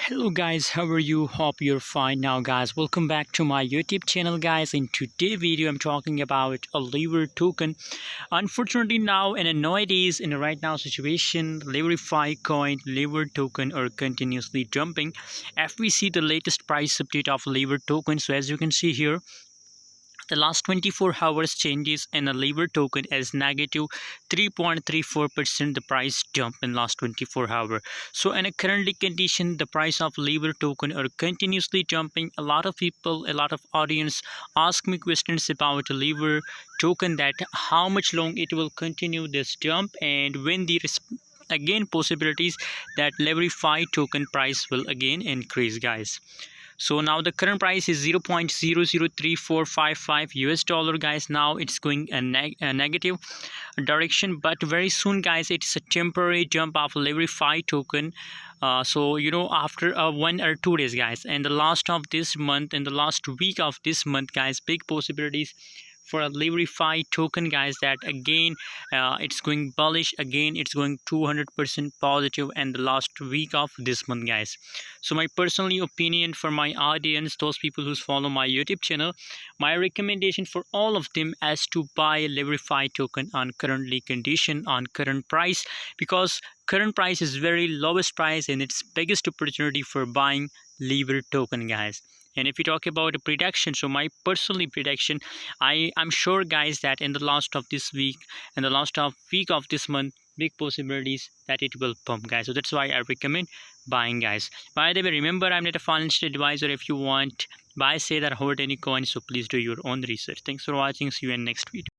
Hello guys, how are you? Hope you're fine now guys. Welcome back to my YouTube channel guys. In today's video I'm talking about a Lever token. Unfortunately now in a nowadays in a right now situation, Leverfi coin, Lever token are continuously jumping. If we see the latest price update of Lever token, so as you can see here, the last 24 hours changes in a Lever token as negative 3.34% the price jump in last 24 hours. So in a currently condition, the price of Lever token are continuously jumping. A lot of people, a lot of audience ask me questions about Lever token, that how much long it will continue this jump and when the again possibilities that Leverfi token price will again increase guys. So now the current price is 0.003455 US dollar guys. Now it's going a negative direction, but very soon guys it's a temporary jump of Leverfi token. So you know, after 1 or 2 days guys, and the last of this month and the last week of this month guys, big possibilities for a Leverfi token guys, that again it's going bullish, again it's going 200% positive in the last week of this month guys. So my personal opinion for my audience, those people who follow my YouTube channel, my recommendation for all of them is to buy a Leverfi token on currently condition, on current price, because current price is very lowest price and it's biggest opportunity for buying Lever token guys. And if we talk about a prediction, so my personally prediction, I'm sure guys that in the last of this week and the last of week of this month, big possibilities that it will pump guys. So that's why I recommend buying guys. By the way, remember I'm not a financial advisor. If you want buy, sell or hold any coin, so please do your own research. Thanks for watching. See you in next video.